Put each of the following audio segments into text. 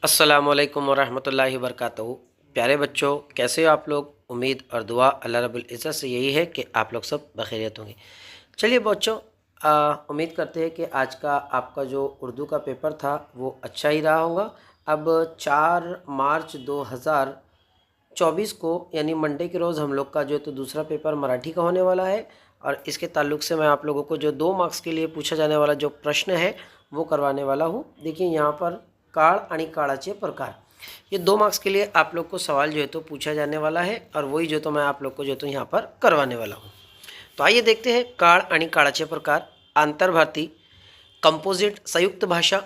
अस्सलामुअलैकुम वरहमतुल्लाहि वबरकातुहू। प्यारे बच्चों, कैसे हो आप लोग। उम्मीद और दुआ अल्लाह रब्बुल इज़्ज़त से यही है कि आप लोग सब बखैरियत होंगे। चलिए बच्चों, उम्मीद करते हैं कि आज का आपका जो उर्दू का पेपर था वो अच्छा ही रहा होगा। अब 4 मार्च 2024 को यानी मंडे के रोज़ हम लोग का जो तो दूसरा पेपर मराठी का होने वाला है, और इसके ताल्लुक़ से मैं आप लोगों को जो 2 मार्क्स के लिए पूछा जाने वाला जो प्रश्न है वो करवाने वाला हूँ। देखिए यहाँ पर काळ आणि काळाचे प्रकार, ये 2 मार्क्स के लिए आप लोग को सवाल जो है तो पूछा जाने वाला है, और वही जो तो मैं आप लोग को जो तो यहाँ पर करवाने वाला हूँ। तो आइए देखते हैं काळ आणि काळाचे प्रकार, आंतरभारती, कंपोजिट, संयुक्त भाषा,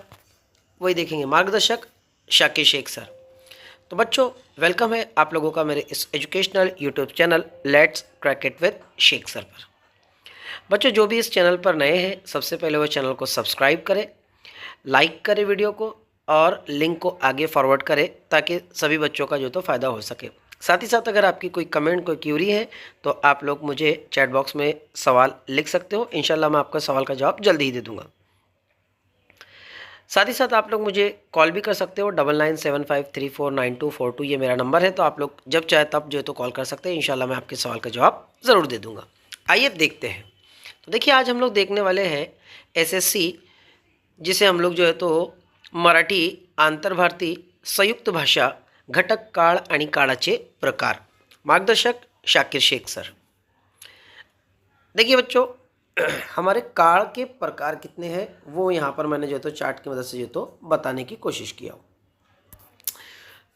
वही देखेंगे। मार्गदर्शक शाकिर शेख सर। तो बच्चों, वेलकम है आप लोगों का मेरे इस educational YouTube channel let's crack it with Shaikh sir पर। बच्चों, जो भी इस चैनल पर नए हैं सबसे पहले वो चैनल को सब्सक्राइब करें, लाइक करें वीडियो को, और लिंक को आगे फॉरवर्ड करें ताकि सभी बच्चों का जो तो फ़ायदा हो सके। साथ ही साथ अगर आपकी कोई कमेंट, कोई क्यूरी है तो आप लोग मुझे चैट बॉक्स में सवाल लिख सकते हो। इंशाल्लाह मैं आपका सवाल का जवाब जल्दी ही दे दूंगा। साथ ही साथ आप लोग मुझे कॉल भी कर सकते हो, 9975349242 ये मेरा नंबर है। तो आप लोग जब चाहे तब जो है तो कॉल कर सकते हैं। इंशाल्लाह मैं आपके सवाल का जवाब ज़रूर दे दूंगा। आइए देखते हैं। तो देखिए, आज हम लोग देखने वाले हैं एसएससी, जिसे हम लोग जो है तो मराठी, आंतरभारती, संयुक्त भाषा, घटक, काळ आणि काळाचे प्रकार। मार्गदर्शक शाकिर शेख सर। देखिए बच्चों, हमारे काळ के प्रकार कितने हैं वो यहाँ पर मैंने जो तो चार्ट की मदद से जो तो बताने की कोशिश किया।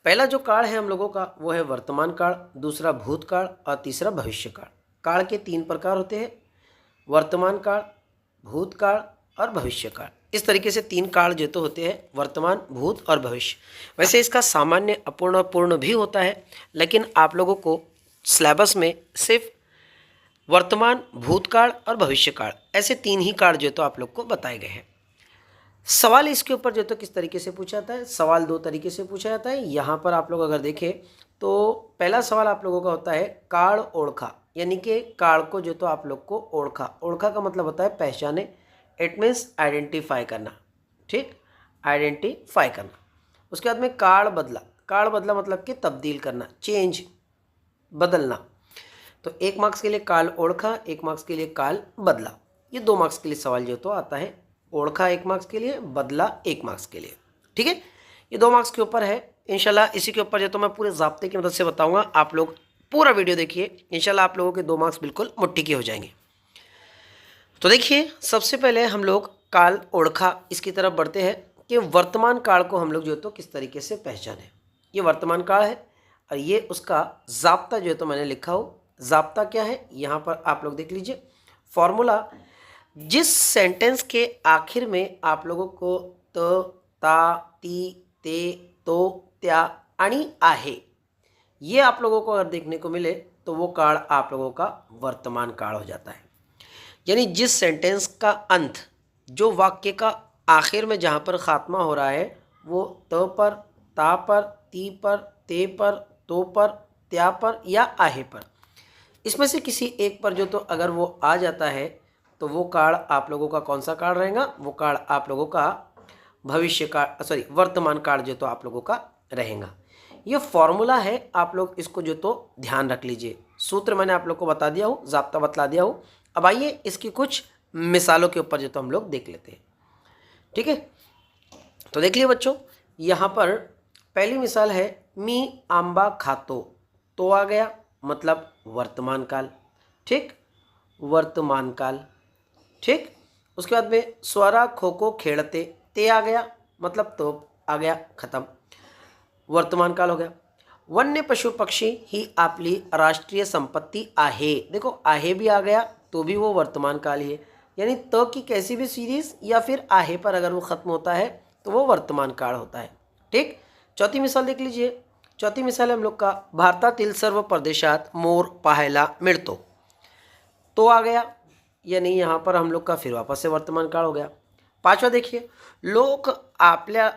पहला जो काळ है हम लोगों का वो है वर्तमान काल, दूसरा भूतकाल और तीसरा भविष्य काल। काल के 3 प्रकार होते हैं, वर्तमान काल, भूतकाल और भविष्य काल। इस तरीके से 3 काल जो तो होते हैं, वर्तमान, भूत और भविष्य। वैसे इसका सामान्य, अपूर्ण और पूर्ण भी होता है, लेकिन आप लोगों को सिलेबस में सिर्फ वर्तमान, भूतकाल और भविष्य काल, ऐसे 3 ही काल जो तो आप लोग को बताए गए हैं। सवाल इसके ऊपर जो तो किस तरीके से पूछा जाता है, सवाल 2 तरीके से पूछा जाता है। यहाँ पर आप लोग अगर देखें तो पहला सवाल आप लोगों का होता है काळ ओळखा, यानी कि काळ को जो तो आप लोग को ओळखा। ओळखा का मतलब होता है पहचाने, इट मीन्स आइडेंटिफाई करना, ठीक, आइडेंटिफाई करना। उसके बाद में काळ बदला। काळ बदला मतलब कि तब्दील करना, चेंज, बदलना। तो 1 मार्क्स के लिए काल ओळखा, 1 मार्क्स के लिए काल बदला। ये 2 मार्क्स के लिए सवाल जो तो आता है। ओळखा 1 मार्क्स के लिए, बदला 1 मार्क्स के लिए, ठीक है। ये 2 मार्क्स के ऊपर है। इंशाल्लाह इसी के ऊपर जो तो मैं पूरे ज़ाब्ते की मदद से बताऊंगा। आप लोग पूरा वीडियो देखिए, इंशाल्लाह आप लोगों के 2 मार्क्स बिल्कुल मुट्ठी के हो जाएंगे। तो देखिए, सबसे पहले हम लोग काल ओळखा इसकी तरफ बढ़ते हैं कि वर्तमान काल को हम लोग जो तो किस तरीके से पहचाने। ये वर्तमान काल है और ये उसका ज़ाब्ता जो है तो मैंने लिखा हो। ज़ाब्ता क्या है यहाँ पर आप लोग देख लीजिए। फॉर्मूला, जिस सेंटेंस के आखिर में आप लोगों को त, ता, ती, ते, तो, त्या आणि आहे, ये आप लोगों को अगर देखने को मिले तो वो काल आप लोगों का वर्तमान काल हो जाता है। यानी जिस सेंटेंस का अंत, जो वाक्य का आखिर में जहाँ पर ख़ात्मा हो रहा है, वो त पर, ता पर, ती पर, ते पर, तो पर, त्या पर या आहे पर, इसमें से किसी एक पर जो तो अगर वो आ जाता है तो वो काल आप लोगों का कौन सा काल रहेगा, वो काल आप लोगों का भविष्य काल, सॉरी वर्तमान काल जो तो आप लोगों का रहेगा। ये फॉर्मूला है, आप लोग इसको जो तो ध्यान रख लीजिए। सूत्र मैंने आप लोग को बता दिया हूँ, ज़ाब्ता बतला दिया हूँ। अब आइए इसकी कुछ मिसालों के ऊपर जो तो हम लोग देख लेते हैं, ठीक है। तो देख लिए बच्चों, यहाँ पर पहली मिसाल है मी आंबा खातो। तो आ गया मतलब वर्तमान काल, ठीक, वर्तमान काल, ठीक। उसके बाद में स्वरा खो खो खेलते, ते आ गया मतलब तो आ गया, खत्म, वर्तमान काल हो गया। वन्य पशु पक्षी ही आपली राष्ट्रीय संपत्ति आहे। देखो आहे भी आ गया तो भी वो वर्तमान काल ही है। यानी तो की कैसी भी सीरीज या फिर आहे पर अगर वो खत्म होता है तो वो वर्तमान काल होता है, ठीक। चौथी मिसाल देख लीजिए। चौथी मिसाल है हम लोग का भारतातील सर्व प्रदेशात मोर पाहायला मिळतो। तो आ गया, यानी यहाँ पर हम लोग का फिर वापस से वर्तमान काळ हो गया। पाचवा देखिए, लोक आपल्या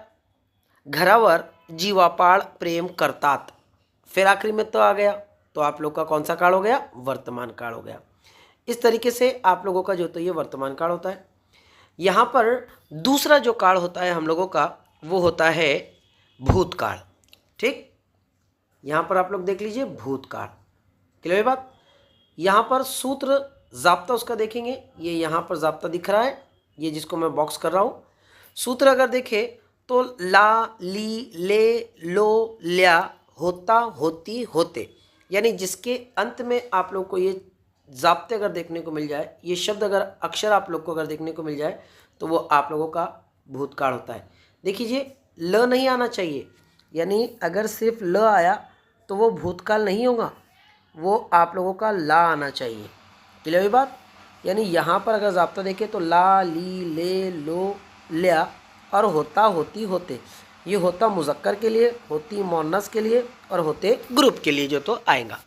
घरावर जीवापाड प्रेम करतात। फिर आखिरी में तो आ गया तो आप लोग का कौन सा काल हो गया, वर्तमान काल हो गया। इस तरीके से आप लोगों का जो तो ये वर्तमान काल होता है। यहाँ पर दूसरा जो काल होता है हम लोगों का वो होता है भूतकाल। ठीक, यहाँ पर आप लोग देख लीजिए भूतकाल। क्लियर है बात। यहाँ पर सूत्र जाब्ता उसका देखेंगे, ये यहाँ पर जाब्ता दिख रहा है, ये जिसको मैं बॉक्स कर रहा हूँ। सूत्र अगर देखें तो ला, ली, ले, लो, ल्या, होता, होती, होते, यानी जिसके अंत में आप लोग को ये जाब्ते अगर देखने को मिल जाए, ये शब्द अगर अक्षर आप लोग को अगर देखने को मिल जाए तो वो आप लोगों का भूतकाल होता है। देखिए ल नहीं आना चाहिए, यानी अगर सिर्फ ल आया तो वो भूतकाल नहीं होगा, वो आप लोगों का ला आना चाहिए। क्लियर हुई बात। यानी यहाँ पर अगर जाब्ता देखें तो ला, ली, ले, लो, ल्या और होता, होती, होते, ये होता मुज़क्कर के लिए, होती मुअन्नस के लिए और होते ग्रुप के लिए जो तो आएगा।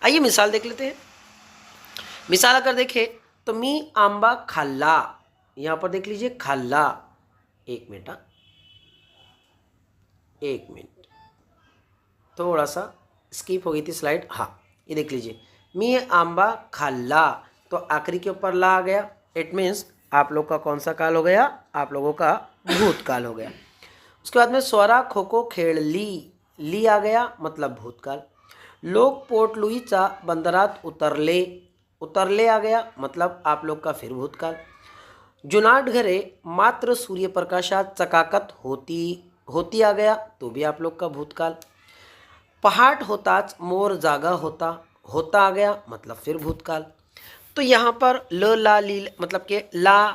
आइए मिसाल देख लेते हैं। मिसाल अगर देखें तो मी आंबा खाला, यहाँ पर देख लीजिए खाला। एक मिनट, एक मिनट, थोड़ा सा स्किप हो गई थी स्लाइड। हाँ, ये देख लीजिए मी आंबा खाला, तो आखिरी के ऊपर ला आ गया। इट मीन्स आप लोग का कौन सा काल हो गया, आप लोगों का भूतकाल हो गया। उसके बाद में स्वरा खो खो खेळ ली, ली आ गया मतलब भूतकाल। लोग पोर्ट लुईचा बंदरात उतरले, उतरले आ गया मतलब आप लोग का फिर भूतकाल। जुनाट घरे मात्र सूर्यप्रकाशात चकाकत होती, होती आ गया तो भी आप लोग का भूतकाल। पहाट होताच मोर जागा होता, होता आ गया मतलब फिर भूतकाल। तो यहाँ पर ल, ला, ली मतलब के ला,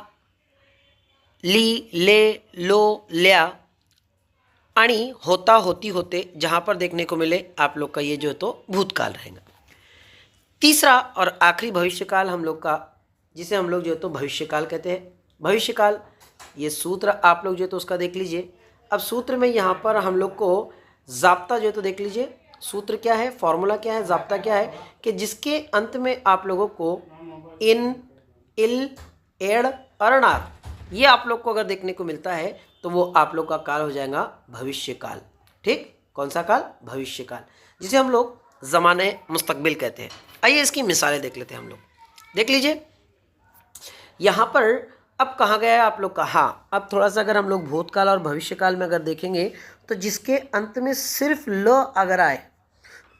ली, ले, लो, ल्या आणि होता, होती, होते जहाँ पर देखने को मिले आप लोग का ये जो तो भूतकाल रहेगा। तीसरा और आखिरी भविष्यकाल हम लोग का, जिसे हम लोग जो तो भविष्यकाल कहते हैं। भविष्यकाल ये सूत्र आप लोग जो तो उसका देख लीजिए। अब सूत्र में यहाँ पर हम लोग को जाब्ता जो तो देख लीजिए, सूत्र क्या है, फॉर्मूला क्या है, जाब्ता क्या है कि जिसके अंत में आप लोगों को इन, इल, एड़, अरनार ये आप लोग को अगर देखने को मिलता है तो वो आप लोग का काल हो जाएगा भविष्यकाल। ठीक, कौन सा काल, भविष्यकाल, जिसे हम लोग ज़माने मुस्तकबिल कहते हैं। आइए इसकी मिसालें देख लेते हैं हम लोग। देख लीजिए यहाँ पर अब कहाँ गया है आप लोग का। हाँ, अब थोड़ा सा अगर हम लोग भूतकाल और भविष्यकाल में अगर देखेंगे तो जिसके अंत में सिर्फ ल अगर आए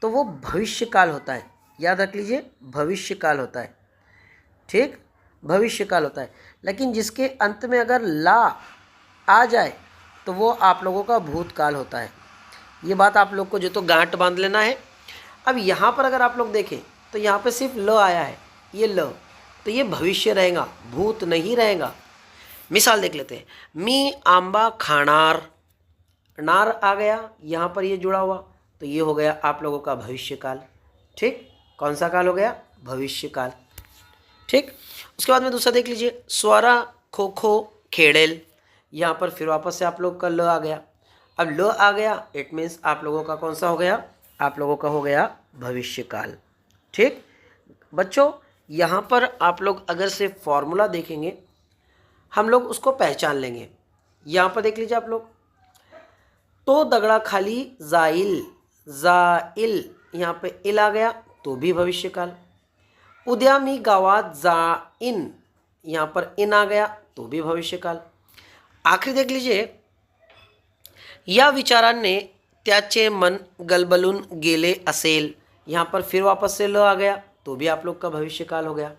तो वो भविष्यकाल होता है। याद रख लीजिए भविष्यकाल होता है। ठीक, भविष्यकाल होता है। लेकिन जिसके अंत में अगर ला आ जाए तो वो आप लोगों का भूतकाल होता है। ये बात आप लोग को जो तो गांठ बांध लेना है। अब यहाँ पर अगर आप लोग देखें तो यहाँ पे सिर्फ ल आया है, ये ल, तो ये भविष्य रहेगा, भूत नहीं रहेगा। मिसाल देख लेते हैं। मी आंबा खानार, नार आ गया, यहाँ पर ये जुड़ा हुआ तो ये हो गया आप लोगों का भविष्यकाल। ठीक, कौन सा काल हो गया, भविष्यकाल। ठीक, उसके बाद में दूसरा देख लीजिए स्वरा खो खो खेड़ेल, यहाँ पर फिर वापस से आप लोग का ल आ गया। अब ल आ गया इट मीन्स आप लोगों का कौन सा हो गया, आप लोगों का हो गया भविष्यकाल। ठीक बच्चों, यहाँ पर आप लोग अगर से फॉर्मूला देखेंगे हम लोग उसको पहचान लेंगे। यहाँ पर देख लीजिए आप लोग, तो दगड़ा खाली जाइल, जाइल यहाँ पे इल आ गया तो भी भविष्यकाल। उद्या मी गावात जाइन, यहाँ पर इन आ गया तो भी भविष्यकाल। आखिरी देख लीजिए, या विचारांनी त्याचे मन गलबलून गेले असेल, यहाँ पर फिर वापस से ल आ गया तो भी आप लोग का भविष्यकाल हो गया।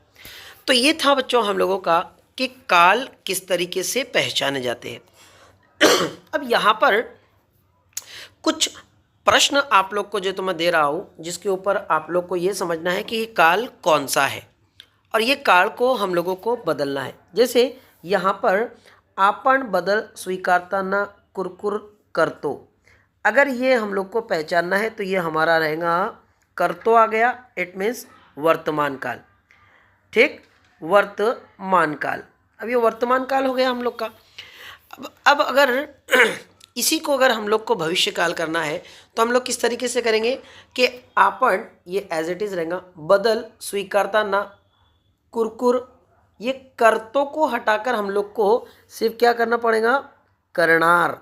तो ये था बच्चों हम लोगों का कि काल किस तरीके से पहचाने जाते हैं। अब यहाँ पर कुछ प्रश्न आप लोग को जो तो मैं दे रहा हूँ जिसके ऊपर आप लोग को ये समझना है कि ये काल कौन सा है और ये काल को हम लोगों को बदलना है। जैसे यहाँ पर आपण बदल स्वीकारता न कुरकुर करतो, अगर ये हम लोग को पहचानना है तो ये हमारा रहेगा करतो आ गया, इट मीन्स वर्तमान काल। ठीक, वर्तमान काल, अब ये वर्तमान काल हो गया हम लोग का। अब अगर इसी को अगर हम लोग को भविष्य काल करना है तो हम लोग किस तरीके से करेंगे कि आपण ये एज इट इज़ रहेगा, बदल स्वीकारता ना कुरकुर, ये करतों को हटाकर हम लोग को सिर्फ क्या करना पड़ेगा, करनार,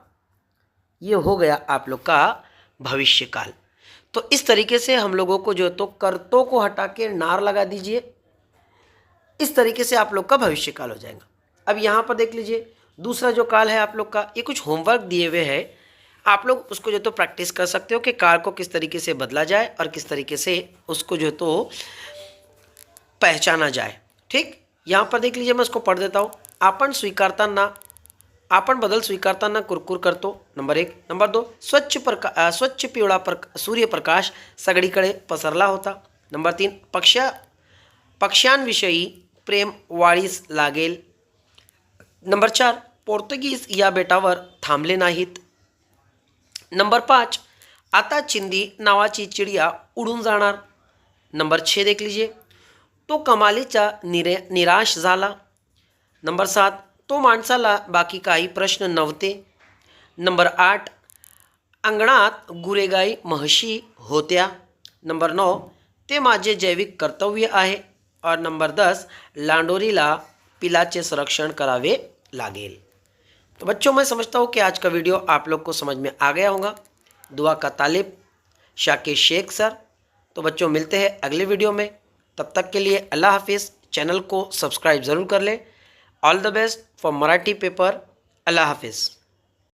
ये हो गया आप लोग का भविष्य काल। तो इस तरीके से हम लोगों को जो तो करतों को हटा के नार लगा दीजिए, इस तरीके से आप लोग का भविष्य काल हो जाएगा। अब यहाँ पर देख लीजिए दूसरा जो काल है आप लोग का, ये कुछ होमवर्क दिए हुए है, आप लोग उसको जो तो प्रैक्टिस कर सकते हो कि काल को किस तरीके से बदला जाए और किस तरीके से उसको जो तो पहचाना जाए। ठीक, यहाँ पर देख लीजिए, मैं उसको पढ़ देता हूँ। आपण बदल स्वीकारताना कुरकुर करतो, नंबर 1। नंबर 2, स्वच्छ पिवळा सूर्यप्रकाश सगळीकडे पसरला होता। नंबर 3, पक्ष्यांविषयी प्रेम वाळीस लागेल। नंबर 4, पोर्तुगीज या बेटावर थांबले नाहीत। नंबर 5, आता चिंदी नावाची चिडिया उडून जाणार। नंबर 6 देख लीजिए, तो कमालीचा निराश झाला। नंबर 7, तो माणसाला बाकी काही प्रश्न नव्हते। नंबर 8, अंगणात गुरेगाई म्हशी होत्या। नंबर 9, ते माझे जैविक कर्तव्य आहे। और नंबर 10, लांडोरीला पिलाचे संरक्षण करावे लागेल। तो बच्चों, मैं समझता हूँ कि आज का वीडियो आप लोग को समझ में आ गया होगा। दुआ का तालिब शाकिर शेख सर। तो बच्चों, मिलते हैं अगले वीडियो में, तब तक के लिए अल्लाह हाफिज़। चैनल को सब्सक्राइब ज़रूर कर लें। All the best for Marathi paper. अल्लाह हाफिज़।